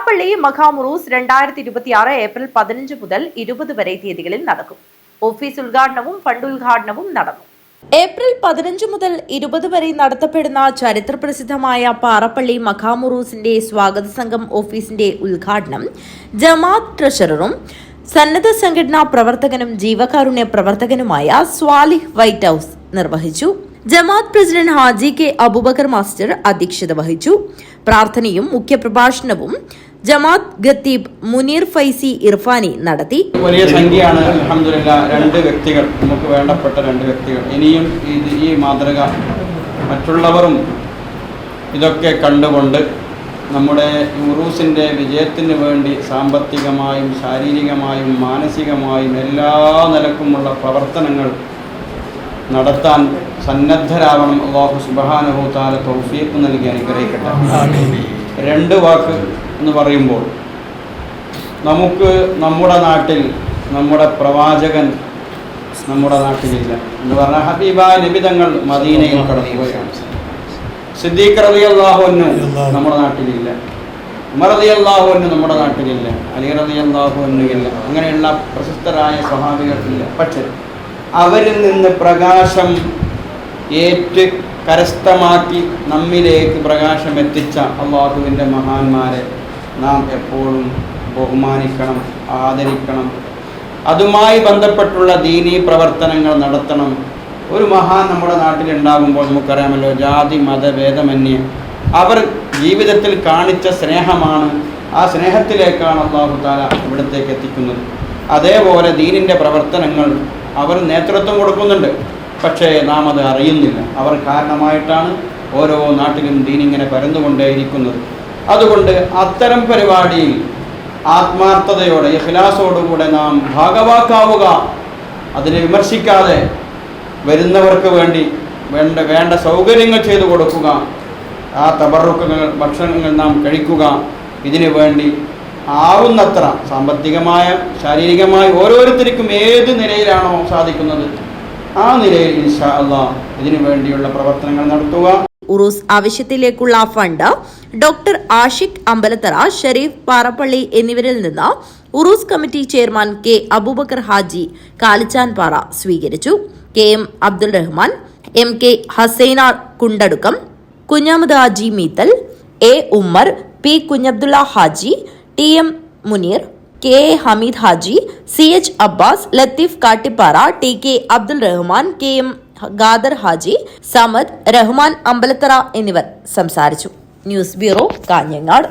പാറപ്പള്ളി മഖാം ഉറൂസ് 2026 April 15 മുതൽ 20 വരെ തീയതികളിൽ നടക്കും. ഓഫീസ് ഉദ്ഘാടനവും ഫണ്ട് ഉദ്ഘാടനവും നടന്നു. ഏപ്രിൽ 15 മുതൽ 20 വരെ നടത്തപ്പെടുന്ന ചരിത്രപ്രസിദ്ധമായ പാറപ്പള്ളി മഖാം ഉറൂസിന്റെ സ്വാഗത സംഘം ഓഫീസിന്റെ ഉദ്ഘാടനം ജമാഅത്ത് ട്രഷററും സന്നദ്ധ സംഘടനാ പ്രവർത്തകനും ജീവകാരുണ്യ പ്രവർത്തകനുമായ സ്വാലിഹ് വൈറ്റ് ഹൌസ് നിർവഹിച്ചു. ജമാഅത്ത് president Haji K Abubakar master അധ്യക്ഷത വഹിച്ചു. പ്രാർത്ഥനയും മുഖ്യപ്രഭാഷണവും ജമാഅത്ത് ഖത്തീബ് മുനീർ ഫൈസി ഇർഫാനി നടത്തി. വലിയ സംഖ്യയാണ്. അൽഹംദുലില്ലാ, രണ്ട് വ്യക്തികൾ, നമുക്ക് വേണ്ടപ്പെട്ട രണ്ട് വ്യക്തികൾ. ഇനിയും ഈ മാതൃക മറ്റുള്ളവരും ഇതൊക്കെ കണ്ടുകൊണ്ട് നമ്മുടെ ഉറൂസിൻ്റെ വിജയത്തിന് വേണ്ടി സാമ്പത്തികമായും ശാരീരികമായും മാനസികമായും എല്ലാ നിലക്കുമുള്ള പ്രവർത്തനങ്ങൾ നടത്താൻ സന്നദ്ധരാവണം. അല്ലാഹു സുബ്ഹാനഹു തആല തൗഫീഖ് നൽകി അനുഗ്രഹിക്കട്ടെ. രണ്ട് വാക്ക് എന്ന് പറയുമ്പോൾ, നമുക്ക് നമ്മുടെ നാട്ടിൽ നമ്മുടെ പ്രവാചകൻ നമ്മുടെ നാട്ടിലില്ല എന്ന് പറഞ്ഞാൽ ഹബീബായ നബി തങ്ങൾ മദീനയിൽ കടന്നുപോയാണ്. സിദ്ദീഖ് റളിയല്ലാഹു അൻഹു നമ്മുടെ നാട്ടിലില്ല, ഉമർ റളിയല്ലാഹു അൻഹു നമ്മുടെ നാട്ടിലില്ല, അലി റളിയല്ലാഹു അൻഹു ഇല്ല. അങ്ങനെയുള്ള പ്രശസ്തരായ സ്വഹാബികളില്ല. പക്ഷേ അവരിൽ നിന്ന് പ്രകാശം ഏറ്റ് കരസ്ഥമാക്കി നമ്മിലേക്ക് പ്രകാശം എത്തിച്ച അള്ളാഹുവിൻ്റെ മഹാന്മാരെ നാം എപ്പോഴും ബഹുമാനിക്കണം, ആദരിക്കണം. അതുമായി ബന്ധപ്പെട്ടുള്ള ദീനീ പ്രവർത്തനങ്ങൾ നടത്തണം. ഒരു മഹാൻ നമ്മുടെ നാട്ടിലുണ്ടാകുമ്പോൾ നമുക്കറിയാമല്ലോ, ജാതി മതഭേദമന്യേ അവർ ജീവിതത്തിൽ കാണിച്ച സ്നേഹമാണ്, ആ സ്നേഹത്തിലേക്കാണ് അല്ലാഹു തആല ഇവിടത്തേക്ക് എത്തിക്കുന്നത്. അതേപോലെ ദീനിൻ്റെ പ്രവർത്തനങ്ങൾ അവർ നേതൃത്വം കൊടുക്കുന്നുണ്ട്, പക്ഷേ നാം അത് അറിയുന്നില്ല. അവർ കാരണമായിട്ടാണ് ഓരോ നാട്ടിലും ദീനിങ്ങനെ പരന്നുകൊണ്ടേയിരിക്കുന്നത്. അതുകൊണ്ട് അത്തരം പരിപാടിയിൽ ആത്മാർത്ഥതയോടെ ഇഖ്ലാസോടുകൂടെ നാം ഭാഗവാക്കാവുക, അതിനെ വിമർശിക്കാതെ വരുന്നവർക്ക് വേണ്ടി വേണ്ട സൗകര്യങ്ങൾ ചെയ്തു കൊടുക്കുക, ആ തബറുക്കുകൾ ഭക്ഷണങ്ങൾ നാം കഴിക്കുക. ഇതിനു വേണ്ടി ആവുന്നത്ര സാമ്പത്തികമായ ശാരീരികമായ ഓരോരുത്തർക്കും ഏത് നിലയിലാണോ സാധിക്കുന്നത് ആ നിലയിൽ ഇൻഷാ അല്ലാഹ് ഇതിനു വേണ്ടിയുള്ള പ്രവർത്തനങ്ങൾ നടത്തുക. ഉറൂസ് ആവശ്യത്തിലേക്കുള്ള ഫണ്ട് ഡോക്ടർ ആഷിഖ് അമ്പലത്തറ, ഷരീഫ് പാറപ്പള്ളി എന്നിവരിൽ നിന്ന് Uroos committee chairman K Abubakar Haji Kalichanpara സ്വീകരിച്ചു. K M Abdul Rahman, M K Hasaina Kundadukkam, Kunhamud Haji Meethal, A Ummer, P Kunhabdulla Haji, T M Muneer, K A Hameed Haji, C H Abbas, Latheef Kattippara, T K Abdul Rahman, K M Khader Haji, Samad, Rahman Ambalathara എന്നിവർ സംസാരിച്ചു. News bureau, Kanhangad.